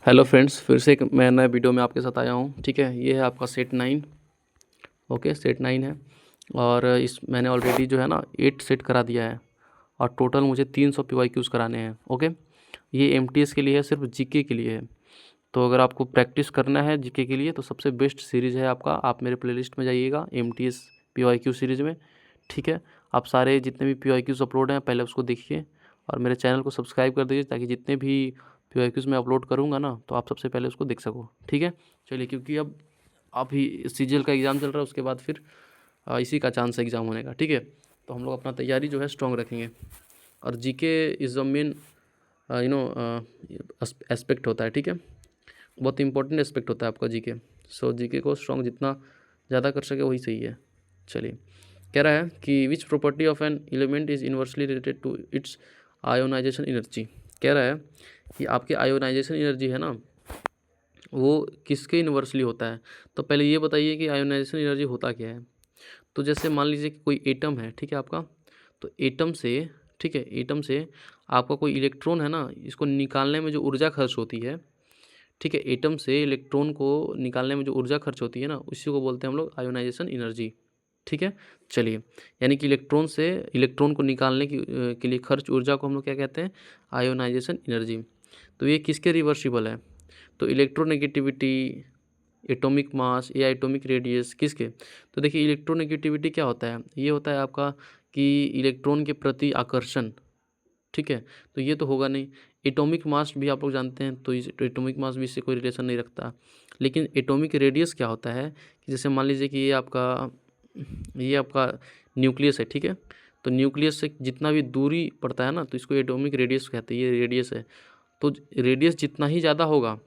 Hello friends, फिर से एक मैं नए वीडियो में आपके साथ आया हूँ। ठीक है, ये है आपका सेट 9। ओके, सेट 9 है और इस मैंने ऑलरेडी जो है ना 8 सेट करा दिया है और टोटल मुझे 300 PYQs कराने हैं। ओके, ये MTS के लिए है, सिर्फ जीके के लिए है। तो अगर आपको प्रैक्टिस करना है जीके के लिए तो सबसे बेस्ट सीरीज़ है आपका, आप मेरे प्लेलिस्ट में जाइएगा MTS PYQ सीरीज़ में। ठीक है, आप सारे जितने भी PYQs अपलोड हैं पहले उसको देखिए और मेरे चैनल को सब्सक्राइब कर दीजिए ताकि जितने भी PYQs मैं अपलोड करूँगा ना तो आप सबसे पहले उसको देख सको। ठीक है, चलिए, क्योंकि अब अभी CGL का एग्ज़ाम चल रहा है, उसके बाद फिर इसी का चांस है एग्ज़ाम होने का। ठीक है, तो हम लोग अपना तैयारी जो है स्ट्रॉन्ग रखेंगे और GK is the main aspect होता है। ठीक है, बहुत इंपॉर्टेंट एस्पेक्ट होता है आपका जीके। सो जीके को स्ट्रॉन्ग जितना ज़्यादा कर सके वही सही है। चलिए, कह रहा है कि which property of an element is inversely related to its ionisation energy. कह रहा है कि आपके आयोनाइजेशन एनर्जी है ना, वो किसके इन्वर्सली होता है। तो पहले ये बताइए कि आयोनाइजेशन एनर्जी होता क्या है। तो जैसे मान लीजिए कि कोई एटम है, ठीक है आपका, तो एटम से, ठीक है, एटम से आपका कोई इलेक्ट्रॉन है ना, इसको निकालने में जो ऊर्जा खर्च होती है, ठीक है, एटम से इलेक्ट्रॉन को निकालने में जो ऊर्जा खर्च होती है ना, उसी को बोलते हैं हम लोग आयोनाइजेशन एनर्जी। ठीक है, चलिए, यानी कि इलेक्ट्रॉन से इलेक्ट्रॉन को निकालने के लिए खर्च ऊर्जा को हम लोग क्या कहते हैं, आयोनाइजेशन एनर्जी। तो ये किसके रिवर्सिबल है, तो इलेक्ट्रोनेगेटिविटी, एटॉमिक मास या एटॉमिक रेडियस, किसके। तो देखिए, इलेक्ट्रोनेगेटिविटी क्या होता है, ये होता है आपका कि इलेक्ट्रॉन के प्रति आकर्षण। ठीक है, तो ये तो होगा नहीं। एटॉमिक मास भी आप लोग जानते हैं, तो इस एटॉमिक मास भी इससे कोई रिलेशन नहीं रखता। लेकिन एटॉमिक रेडियस क्या होता है कि जैसे मान लीजिए कि ये आपका न्यूक्लियस है। ठीक है, तो न्यूक्लियस से जितना भी दूरी पड़ता है ना, तो इसको एटॉमिक रेडियस कहते हैं, ये रेडियस है। तो रेडियस जितना ही ज़्यादा होगा,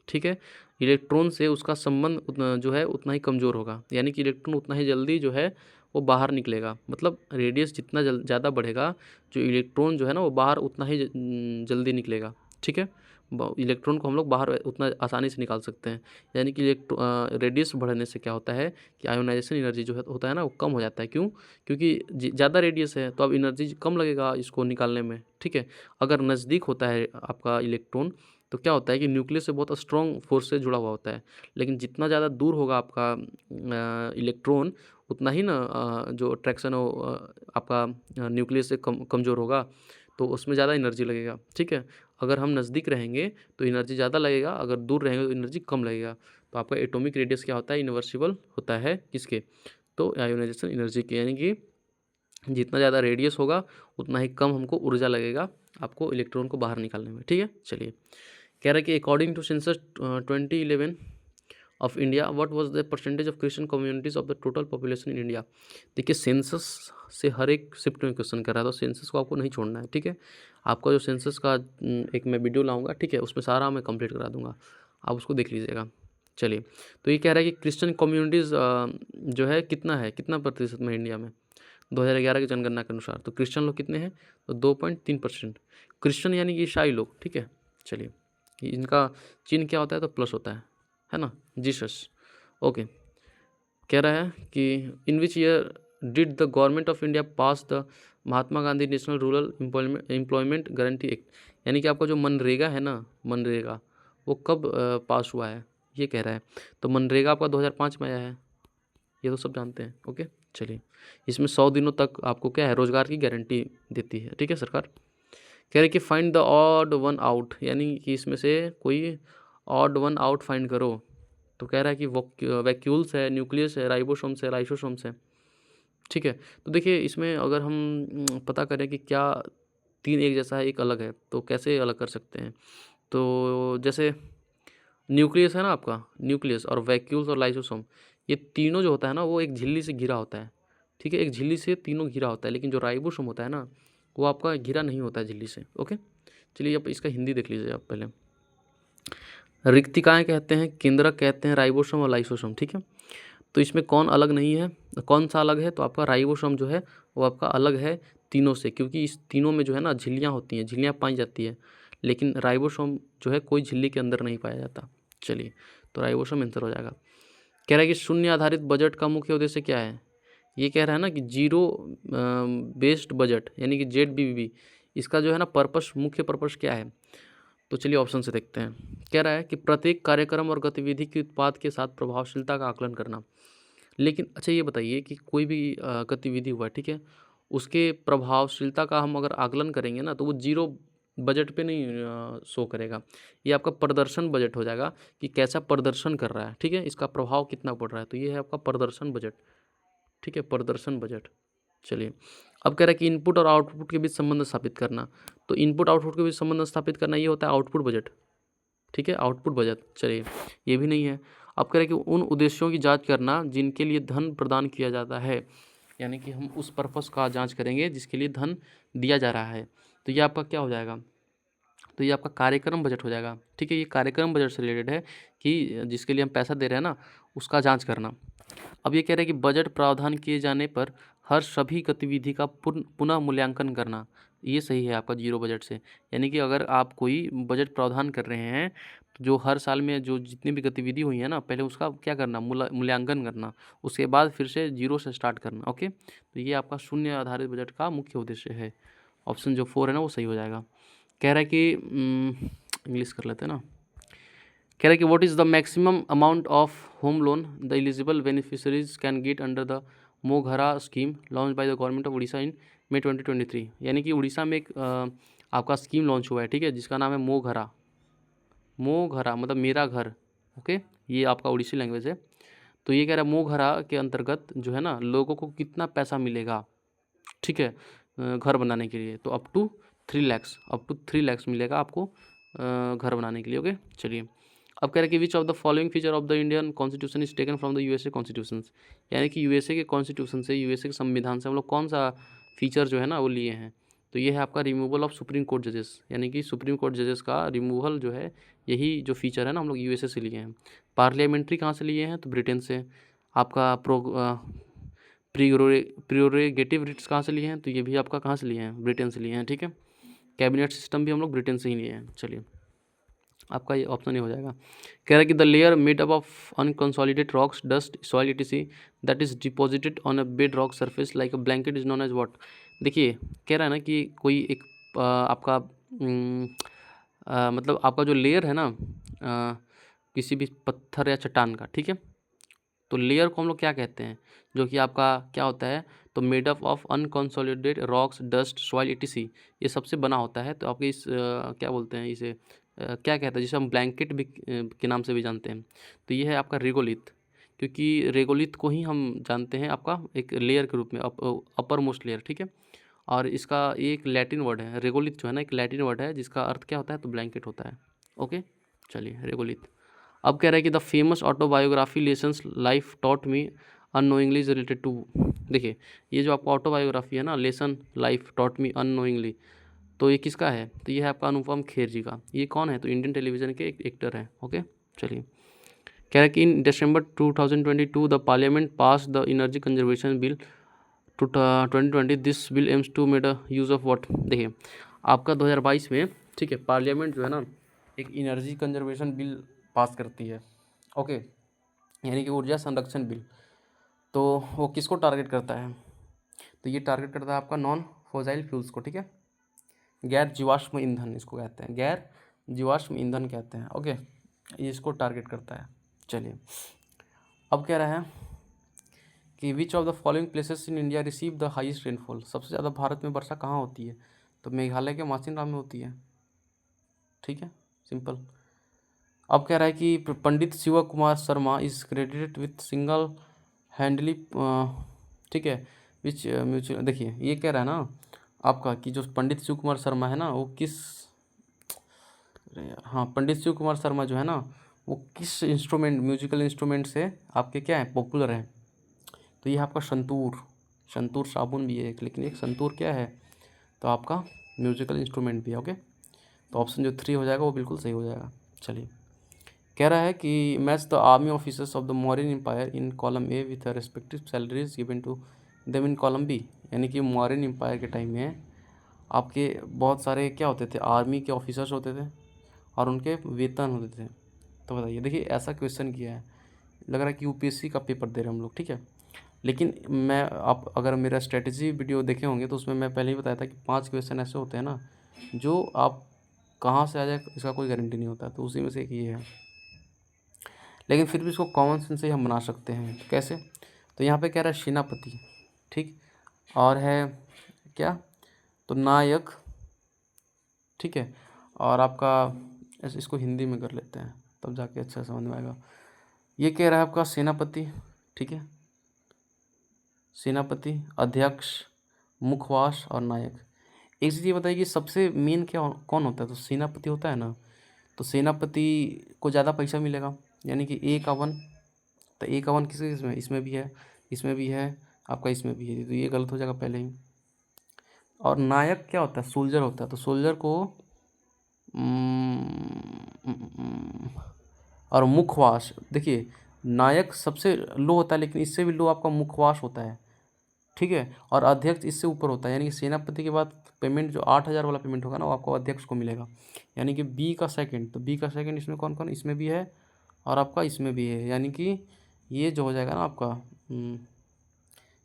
ठीक है, इलेक्ट्रॉन से उसका संबंध उतना जो है उतना ही कमज़ोर होगा, यानी कि इलेक्ट्रॉन उतना ही जल्दी जो है वो बाहर निकलेगा। मतलब रेडियस जितना ज़्यादा बढ़ेगा, जो इलेक्ट्रॉन जो है ना वो बाहर उतना ही जल्दी निकलेगा। ठीक है, इलेक्ट्रॉन को हम लोग बाहर उतना आसानी से निकाल सकते हैं। यानी कि रेडियस बढ़ने से क्या होता है कि आयोनाइजेशन एनर्जी जो है होता है ना, वो कम हो जाता है। क्यों? क्योंकि ज़्यादा रेडियस है तो अब एनर्जी कम लगेगा इसको निकालने में। ठीक है, अगर नज़दीक होता है आपका इलेक्ट्रॉन तो क्या होता है कि न्यूक्लियस से बहुत स्ट्रॉन्ग फोर्स से जुड़ा हुआ होता है। लेकिन जितना ज़्यादा दूर होगा आपका इलेक्ट्रॉन, उतना ही ना जो अट्रैक्शन है वो आपका न्यूक्लियस से कमज़ोर होगा, तो उसमें ज़्यादा एनर्जी लगेगा। ठीक है, अगर हम नज़दीक रहेंगे तो एनर्जी ज़्यादा लगेगा, अगर दूर रहेंगे तो एनर्जी कम लगेगा। तो आपका एटॉमिक रेडियस क्या होता है, इन्वर्सिबल होता है किसके, तो आयोनाइजेशन एनर्जी के। यानी कि जितना ज़्यादा रेडियस होगा उतना ही कम हमको ऊर्जा लगेगा आपको इलेक्ट्रॉन को बाहर निकालने में। ठीक है, चलिए, कह रहा है कि according to census 2011 of India, what was the percentage of Christian communities of the total population in India. देखिए, सेंसस से हर एक शिफ्ट में क्वेश्चन कर रहा है, तो सेंसस को आपको नहीं छोड़ना है। ठीक है, आपका जो सेंसस का एक मैं वीडियो लाऊंगा, ठीक है, उसमें सारा मैं कंप्लीट करा दूंगा, आप उसको देख लीजिएगा। चलिए, तो ये कह रहा है कि क्रिश्चियन कम्युनिटीज़ जो है कितना प्रतिशत में इंडिया में 2011 की जनगणना के अनुसार। तो क्रिश्चियन लोग कितने हैं, तो 2.3%। क्रिश्चियन यानी कि ईसाई लोग। ठीक है, चलिए, कि इनका चिन्ह क्या होता है, तो प्लस होता है ना, जीसस। ओके, कह रहा है कि in which year did the government of India pass the Mahatma Gandhi national rural employment guarantee act. यानी कि आपका जो मनरेगा है ना, मनरेगा, वो कब पास हुआ है, ये कह रहा है। तो मनरेगा आपका 2005 में आया है, ये तो सब जानते हैं। ओके, चलिए, इसमें 100 दिनों तक आपको क्या है, रोजगार की गारंटी देती है। ठीक है, सरकार। कह रहे कि find the odd one out, यानी कि इसमें से कोई ऑड वन आउट फाइंड करो। तो कह रहा है कि वैक्यूल्स है, न्यूक्लियस है, राइबोसोम्स है, लाइसोसोम्स है। ठीक है, तो देखिए, इसमें अगर हम पता करें कि क्या तीन एक जैसा है एक अलग है, तो कैसे अलग कर सकते हैं। तो जैसे न्यूक्लियस है ना आपका, न्यूक्लियस और वैक्यूल्स और लाइसोसोम, ये तीनों जो होता है ना वो एक झिल्ली से घिरा होता है। ठीक है, एक झिल्ली से तीनों घिरा होता है, लेकिन जो राइबोसोम होता है ना, वो आपका घिरा नहीं होता है झिल्ली से। ओके, चलिए, अब इसका हिंदी देख लीजिए आप पहले। रिक्तिकाएँ कहते हैं, केंद्रक कहते हैं, राइबोसोम और लाइसोसोम। ठीक है, तो इसमें कौन अलग नहीं है, कौन सा अलग है, तो आपका राइबोसोम जो है वो आपका अलग है तीनों से, क्योंकि इस तीनों में जो है ना झिल्लियाँ होती हैं, झिल्लियाँ पाई जाती है। लेकिन राइबोसोम जो है कोई झिल्ली के अंदर नहीं पाया जाता। चलिए, तो राइबोसोम आंसर हो जाएगा। कह रहा है कि शून्य आधारित बजट का मुख्य उद्देश्य क्या है। ये कह रहा है ना कि जीरो बेस्ड बजट, यानी कि ZBB, इसका जो है ना पर्पस, मुख्य पर्पस क्या है। तो चलिए ऑप्शन से देखते हैं। कह रहा है कि प्रत्येक कार्यक्रम और गतिविधि के उत्पाद के साथ प्रभावशीलता का आकलन करना। लेकिन अच्छा ये बताइए कि कोई भी गतिविधि हुआ, ठीक है, उसके प्रभावशीलता का हम अगर आकलन करेंगे ना तो वो जीरो बजट पे नहीं शो करेगा। ये आपका प्रदर्शन बजट हो जाएगा कि कैसा प्रदर्शन कर रहा है, ठीक है, इसका प्रभाव कितना पड़ रहा है। तो ये है आपका प्रदर्शन बजट, ठीक है, प्रदर्शन बजट। चलिए, अब कह रहा है कि इनपुट और आउटपुट के बीच संबंध स्थापित करना। तो इनपुट आउटपुट के बीच संबंध स्थापित करना ये होता है आउटपुट बजट, ठीक है, आउटपुट बजट। चलिए, ये भी नहीं है। अब कह रहे हैं कि उन उद्देश्यों की जांच करना जिनके लिए धन प्रदान किया जाता है, यानी कि हम उस पर्पस का जांच करेंगे जिसके लिए धन दिया जा रहा है। तो ये आपका क्या हो जाएगा, तो ये आपका कार्यक्रम बजट हो जाएगा, ठीक है। ये कार्यक्रम बजट से रिलेटेड है कि जिसके लिए हम पैसा दे रहे हैं ना, उसका जांच करना। अब ये कह रहे हैं कि बजट प्रावधान किए जाने पर हर सभी गतिविधि का पुनः मूल्यांकन करना। ये सही है आपका जीरो बजट से, यानी कि अगर आप कोई बजट प्रावधान कर रहे हैं तो जो हर साल में जो जितनी भी गतिविधि हुई है ना, पहले उसका क्या करना, मूल्यांकन करना, उसके बाद फिर से जीरो से स्टार्ट करना। ओके, तो ये आपका शून्य आधारित बजट का मुख्य उद्देश्य है। ऑप्शन जो 4 है ना वो सही हो जाएगा। कह रहा है कि इंग्लिश कर लेते हैं ना। कह रहा है कि what is the maximum amount of home loan the eligible beneficiaries can get under the Moghara scheme launch by the government of Orissa in May 2023। यानी कि उड़ीसा में एक आपका स्कीम लॉन्च हुआ है, ठीक है, जिसका नाम है मोघरा। मोघरा मतलब मेरा घर, ओके, ये आपका उड़ीसी लैंग्वेज है। तो ये कह रहा है मोघरा के अंतर्गत जो है ना लोगों को कितना पैसा मिलेगा, ठीक है, घर बनाने के लिए। तो अप टू 3 लाख मिलेगा आपको घर बनाने के लिए। ओके, चलिए, अब कह रहे हैं कि which of the following feature of the Indian constitution is taken from the USA constitution. यानी कि यूएसए के कॉन्स्टिट्यूशन से, यूएसए के संविधान से हम लोग कौन सा फीचर जो है ना वो लिए हैं। तो ये है आपका रिमूवल ऑफ सुप्रीम कोर्ट जजेस, यानी कि सुप्रीम कोर्ट जजेस का रिमूवल जो है, यही जो फीचर है ना हम लोग यूएसए से लिए हैं। पार्लियामेंट्री कहाँ से लिए हैं, तो ब्रिटेन से। आपका प्रियोरेगेटिव रिट्स कहाँ से लिए हैं, तो ये भी आपका कहाँ से लिए हैं, ब्रिटेन से लिए हैं, ठीक है। कैबिनेट सिस्टम भी हम लोग ब्रिटेन से ही लिए हैं। चलिए, आपका ये ऑप्शन ही हो जाएगा। कह रहा है कि the layer made up of unconsolidated rocks, dust, soil etc that is deposited on a bedrock surface like a blanket is known as what. देखिए, कह रहा है ना कि कोई एक आपका मतलब आपका जो लेयर है ना किसी भी पत्थर या चट्टान का, ठीक है, तो लेयर को हम लोग क्या कहते हैं, जो कि आपका क्या होता है, तो made up of unconsolidated rocks, dust, soil etc ये सबसे बना होता है। तो आपके इस क्या बोलते हैं इसे, क्या कहते हैं, जिसे हम ब्लैंकेट भी के नाम से भी जानते हैं। तो ये है आपका रेगोलिथ, क्योंकि रेगोलिथ को ही हम जानते हैं आपका एक लेयर के रूप में, अपर मोस्ट लेयर, ठीक है। और इसका ये एक लैटिन वर्ड है, रेगोलिथ जो है ना एक लैटिन वर्ड है जिसका अर्थ क्या होता है, तो ब्लैंकेट होता है। ओके, चलिए, रेगोलिथ। अब कह रहा है कि the famous autobiography lessons life taught me unknowingly is related to. देखिए, ये जो आपका ऑटोबायोग्राफी है ना, lesson life taught me unknowingly, तो ये किसका है, तो ये है आपका अनुपम खेर जी का। ये कौन है, तो इंडियन टेलीविजन के एक एक्टर हैं। ओके, चलिए, कह रहा है कि in December 2022 the parliament pass the energy conservation bill two 2020 this bill aims to made a use of what. देखिए, आपका 2022 में, ठीक है, पार्लियामेंट जो है ना एक एनर्जी कंजर्वेशन बिल पास करती है। ओके, यानी कि ऊर्जा संरक्षण बिल। तो वो किसको टारगेट करता है, तो ये टारगेट करता है आपका नॉन फॉसिल फ्यूल्स को, ठीक है, गैर जीवाश्म ईंधन इसको कहते हैं, गैर जीवाश्म ईंधन कहते हैं। ओके, ये इसको टारगेट करता है। चलिए, अब कह रहा है कि which of the following places in India receive the highest rainfall. सबसे ज़्यादा भारत में वर्षा कहाँ होती है, तो मेघालय के मासिनराम में होती है, ठीक है, सिंपल। अब कह रहा है कि Pandit Shiv Kumar Sharma is credited with single handedly, ठीक है, विच म्यूचुअल। देखिए, ये कह रहा है ना आपका कि जो पंडित शिव कुमार शर्मा है ना वो किस, हाँ, पंडित शिव कुमार शर्मा जो है ना वो किस इंस्ट्रूमेंट, म्यूजिकल इंस्ट्रूमेंट से आपके क्या है, पॉपुलर है। तो ये आपका संतूर, संतूर साबुन भी है एक, लेकिन एक संतूर क्या है, तो आपका म्यूजिकल इंस्ट्रूमेंट भी है। ओके, तो ऑप्शन जो 3 हो जाएगा वो बिल्कुल सही हो जाएगा। चलिए, कह रहा है कि match the army officers of the Mauryan empire in column A with respective salaries given to them in column B. यानी कि मौर्यन एम्पायर के टाइम में आपके बहुत सारे क्या होते थे, आर्मी के ऑफिसर्स होते थे और उनके वेतन होते थे। तो बताइए, देखिए ऐसा क्वेश्चन किया है, लग रहा है कि यूपीएससी का पेपर दे रहे हैं हम लोग, ठीक है। लेकिन मैं, आप अगर मेरा स्ट्रेटजी वीडियो देखे होंगे तो उसमें मैं पहले ही बताया था कि 5 क्वेश्चन ऐसे होते हैं ना जो आप कहाँ से आ जाए इसका कोई गारंटी नहीं होता, तो उसी में से एक ये है। लेकिन फिर भी इसको कॉमन सेंस से हम बना सकते हैं। कैसे? तो यहाँ पे कह रहा है सेनापति, ठीक, और है क्या, तो नायक, ठीक है, और आपका इसको हिंदी में कर लेते हैं तब जाके अच्छा समझ में आएगा। ये कह रहा है आपका सेनापति, ठीक है, सेनापति, अध्यक्ष, मुखवास और नायक। एक चीज़ ये बताइए कि सबसे मेन क्या कौन होता है, तो सेनापति होता है ना। तो सेनापति को ज़्यादा पैसा मिलेगा, यानी कि ए का वन, तो ए का वन किस इसमें, इसमें भी है, इसमें भी है, आपका इसमें भी है, तो ये गलत हो जाएगा पहले ही। और नायक क्या होता है, सोल्जर होता है, तो सोल्जर को और मुखवास, देखिए नायक सबसे लो होता है, लेकिन इससे भी लो आपका मुखवास होता है, ठीक है, और अध्यक्ष इससे ऊपर होता है, यानी कि सेनापति के बाद पेमेंट जो 8,000 वाला पेमेंट होगा ना, वो आपको अध्यक्ष को मिलेगा, यानी कि बी का सेकंड। तो बी का सेकंड इसमें कौन कौन, इसमें भी है और आपका इसमें भी है, यानी कि ये जो हो जाएगा ना आपका,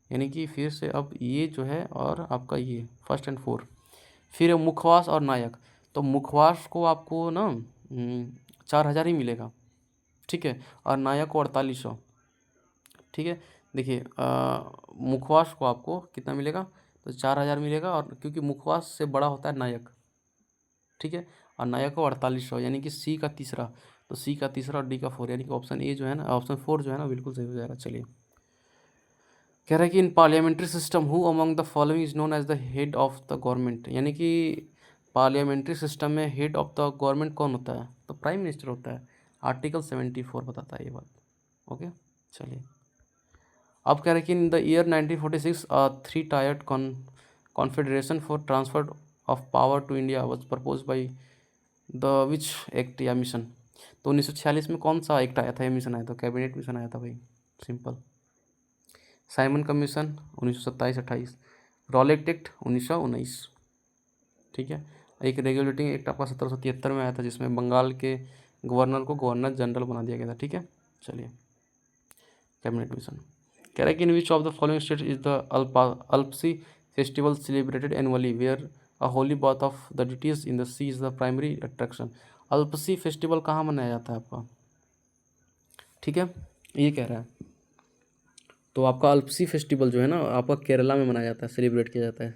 यानी कि फिर से अब ये जो है और आपका ये फर्स्ट एंड फोर, फिर मुखवास और नायक। तो मुखवास को आपको ना 4,000 ही मिलेगा, ठीक है, और नायक को 4,800, ठीक है। देखिए मुखवास को आपको कितना मिलेगा, तो 4,000 मिलेगा, और क्योंकि मुखवास से बड़ा होता है नायक, ठीक है, और नायक को 4,800, यानी कि सी का तीसरा, तो सी का तीसरा और डी का 4, यानी कि ऑप्शन ए जो है ना, ऑप्शन 4 जो है ना, बिल्कुल सही हो जाएगा। चलिए, कह रहा है कि in parliamentary system who among the following is known as the head of the government, यानी कि पार्लियामेंट्री सिस्टम में हेड ऑफ द गवर्नमेंट कौन होता है, तो प्राइम मिनिस्टर होता है। आर्टिकल 74 बताता है ये बात। ओके, चलिए, अब कह रहे हैं कि in the year 1946 three tiered confederation for transfer of power to India was propose by the which act या मिशन। तो 1946 में कौन सा एक्ट आया था या मिशन आया था, कैबिनेट मिशन आया था भाई, simple. Simon commission 1927-28, Rowlatt act 1919, ठीक है। एक रेगुलेटिंग एक्ट आपका 1773 में आया था, जिसमें बंगाल के गवर्नर को गवर्नर जनरल बना दिया गया था, ठीक है। चलिए, कैबिनेट मिशन कह रहा है कि in which of the following state is the Alpasi festival celebrated annually where a holy bath of the deities in the sea is the primary attraction. Alpasi festival कहाँ मनाया जाता है आपका, ठीक है, ये कह रहा है। तो आपका अल्पसी फेस्टिवल जो है ना, आपका केरला में मनाया जाता है, सेलिब्रेट किया जाता है।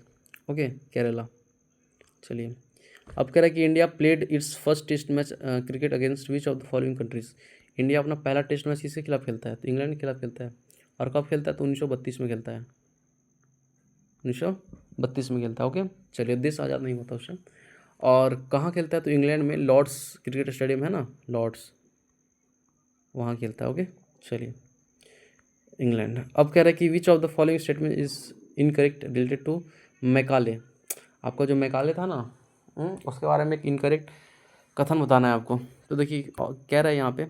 ओके, केरला। चलिए, अब कह रहा है कि India played its first test match cricket against which of the following countries. India अपना पहला टेस्ट मैच किसके खिलाफ खेलता है, तो इंग्लैंड के खिलाफ खेलता है। और कब खेलता है, तो 1932 में खेलता है, 1932 में खेलता है। ओके, चलिए, देश आज़ाद नहीं होता उस टाइम। और कहाँ खेलता है, तो इंग्लैंड में लॉर्ड्स क्रिकेट स्टेडियम है ना, लॉर्ड्स, वहाँ खेलता है। ओके, चलिए, इंग्लैंड। अब कह रहा है कि which of the following statement is incorrect related to Macaulay. आपका जो मैकाले था ना, उसके बारे में एक इनकरेक्ट कथन बताना है आपको। तो देखिए कह रहा है यहाँ पे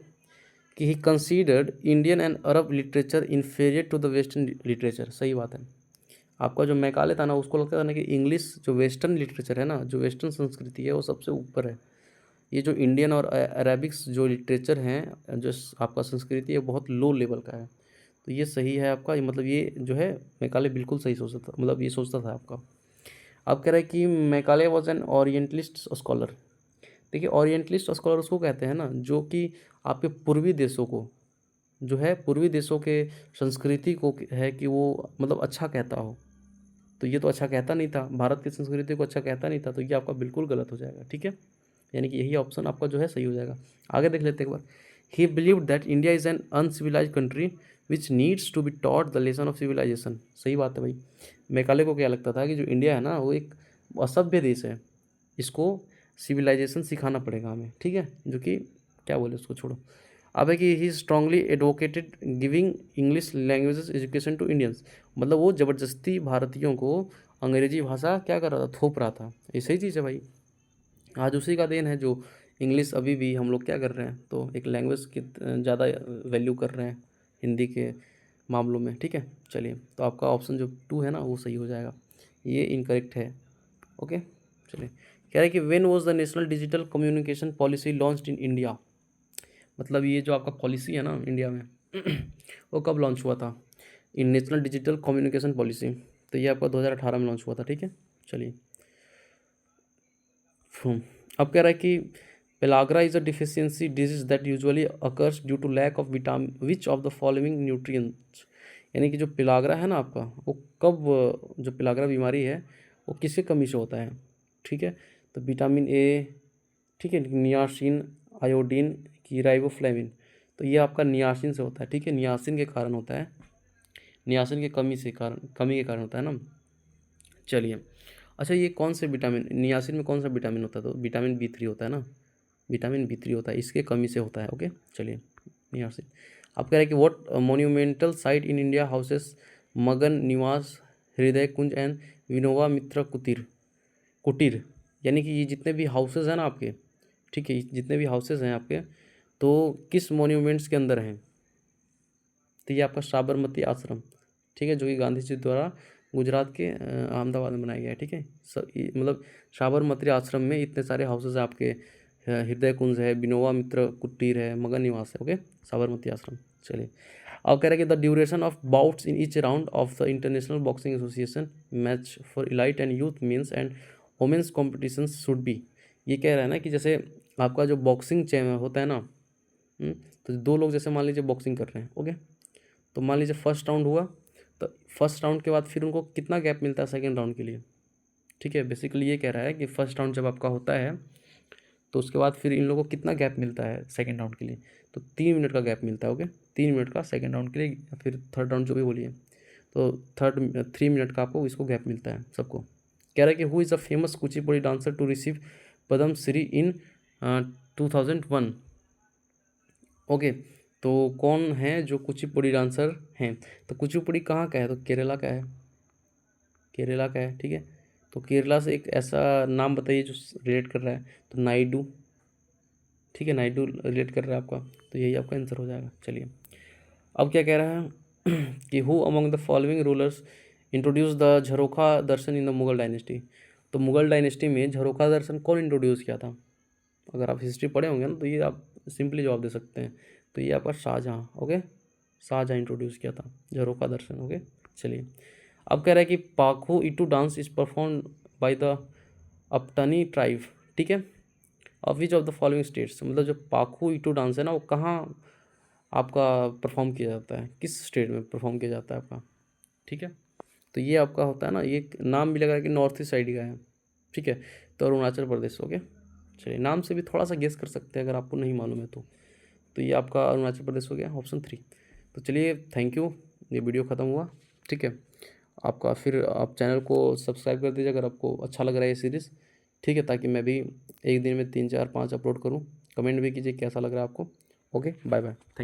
कि he considered Indian and Arab literature inferior to the western literature. सही बात है। आपका जो मैकाले था ना, उसको लगता था ना कि इंग्लिश जो वेस्टर्न लिटरेचर है ना, जो वेस्टर्न संस्कृति है, वो सबसे ऊपर है। ये जो इंडियन और अरेबिक्स जो लिटरेचर हैं, जो आपका संस्कृति है, बहुत लो लेवल का है। तो ये सही है आपका, मतलब ये जो है मैकाले बिल्कुल सही सोचता था, मतलब ये सोचता था आपका। अब कह रहा है कि Macaulay was an orientalist scholar. देखिए, ओरिएंटलिस्ट स्कॉलर उसको कहते हैं ना, जो कि आपके पूर्वी देशों को, जो है पूर्वी देशों के संस्कृति को है कि वो मतलब अच्छा कहता हो। तो ये तो अच्छा कहता नहीं था, भारत की संस्कृति को अच्छा कहता नहीं था, तो ये आपका बिल्कुल गलत हो जाएगा, ठीक है। यानी कि यही ऑप्शन आपका जो है सही हो जाएगा। आगे देख लेते हैं एक बार। He believed that India is an uncivilised country which needs to be taught the lesson of civilisation. सही बात है भाई। मैकाले को क्या लगता था कि जो इंडिया है ना, वो एक असभ्य देश है, इसको सिविलाइजेशन सिखाना पड़ेगा हमें, ठीक है, जो कि क्या बोले उसको छोड़ो। अब है कि he strongly advocated giving English languages education to Indians. मतलब वो ज़बरदस्ती भारतीयों को अंग्रेजी भाषा क्या कर रहा था, थोप रहा था। ये सही चीज़ है भाई। आज उसी का देन है जो इंग्लिश अभी भी हम लोग क्या कर रहे हैं, तो एक लैंग्वेज की ज़्यादा वैल्यू कर रहे हैं हिंदी के मामलों में, ठीक है। चलिए, तो आपका ऑप्शन जो 2 है ना, वो सही हो जाएगा, ये इनकरेक्ट है। ओके, चलिए, कह रहे हैं कि when was the national digital communication policy launched in India. मतलब ये जो आपका पॉलिसी है ना इंडिया में वो कब लॉन्च हुआ था, इन नेशनल डिजिटल कम्युनिकेशन पॉलिसी। तो ये आपका 2018 में लॉन्च हुआ था, ठीक है। चलिए, अब कह रहा है कि pellagra is a deficiency disease that usually occurs due to lack of vitamin which of the following nutrients, यानी कि जो पेलाग्रा है ना आपका, वो कब, जो पेलाग्रा बीमारी है वो किसके कमी से होता है, ठीक है। तो विटामिन ए, ठीक है, नियासिन, आयोडीन की राइबोफ्लेविन, तो ये आपका नियासिन से होता है, ठीक है, नियासिन के कारण होता है, नियासिन की कमी के कारण होता है ना। चलिए, अच्छा ये कौन से विटामिन, नियासिन में कौन सा विटामिन होता है, तो विटामिन बी3 होता है ना, विटामिन बी3 होता है, इसके कमी से होता है। ओके, चलिए नियासिन। आप कह रहे हैं कि what monumental site in India houses मगन निवास, हृदय कुंज एंड विनोबा मित्र कुटीर, कुटीर, यानी कि ये जितने भी हाउसेज हैं ना आपके, ठीक है, जितने भी हाउसेज हैं आपके, तो किस मोन्यूमेंट्स के अंदर हैं, तो ये आपका साबरमती आश्रम, ठीक है, जो कि गांधी जी द्वारा गुजरात के अहमदाबाद में बनाया गया है, ठीक है। मतलब साबरमती आश्रम में इतने सारे हाउसेज हैं आपके, हृदय कुंज है, विनोबा मित्र कुटीर है, मगन निवास है, ओके, साबरमती आश्रम। चलिए, अब कह रहे हैं कि the duration of bouts in each round of the international boxing association match for elite and youth men's and women's competition should be, ये कह रहा है ना कि जैसे आपका जो बॉक्सिंग चैम होता है ना, तो दो लोग जैसे मान लीजिए बॉक्सिंग कर रहे हैं, ओके, तो मान लीजिए फर्स्ट राउंड हुआ, तो फर्स्ट राउंड के बाद फिर उनको कितना गैप मिलता है सेकेंड राउंड के लिए, ठीक है। बेसिकली ये कह रहा है कि फर्स्ट राउंड जब आपका होता है तो उसके बाद फिर इन लोगों को कितना गैप मिलता है सेकेंड राउंड के लिए, तो 3 मिनट का गैप मिलता है, ओके, 3 मिनट का सेकेंड राउंड के लिए, या फिर थर्ड राउंड जो भी बोलिए, तो 3 मिनट का आपको इसको गैप मिलता है सबको। कह रहा है कि who is a famous Kuchipudi dancer to receive Padma Shri in 2001, okay, तो कौन है जो कुचिपुड़ी डांसर हैं, तो कुचिपुड़ी कहाँ का है, तो केरला का है, केरला का है, ठीक है। तो केरला से एक ऐसा नाम बताइए जो रिलेट कर रहा है, तो नायडू, ठीक है, नायडू रिलेट कर रहा है आपका, तो यही आपका आंसर हो जाएगा। चलिए, अब क्या कह रहा है कि who among the following rulers introduce the Jharokha Darshan in the Mughal dynasty, तो मुगल डायनेस्टी में झरोखा दर्शन कौन इंट्रोड्यूस किया था, अगर आप हिस्ट्री पढ़े होंगे ना तो ये आप सिंपली जवाब दे सकते हैं, तो ये आपका शाहजहाँ, ओके, शाहजहाँ इंट्रोड्यूस किया था झरोखा दर्शन, ओके। चलिए, अब कह रहा है कि Pakhu Itu dance is perform by the Apatani tribe, ठीक है, of which of the following states, मतलब जो पाखो इटू डांस है ना वो कहाँ आपका परफॉर्म किया जाता है, किस स्टेट में परफॉर्म किया जाता है आपका, ठीक है। तो ये आपका होता है ना, ये नाम भी लग रहा है कि नॉर्थ ईस्ट साइड का है, ठीक है, तो अरुणाचल प्रदेश, ओके। चलिए, नाम से भी थोड़ा सा गेस कर सकते हैं अगर आपको नहीं मालूम है तो ये आपका अरुणाचल प्रदेश हो गया, ऑप्शन 3। तो चलिए, थैंक यू, ये वीडियो ख़त्म हुआ, ठीक है। आपका फिर आप चैनल को सब्सक्राइब कर दीजिए अगर आपको अच्छा लग रहा है ये सीरीज़, ठीक है, ताकि मैं भी एक दिन में 3 4 5 अपलोड करूँ। कमेंट भी कीजिए कैसा लग रहा है आपको। Okay, bye bye, thank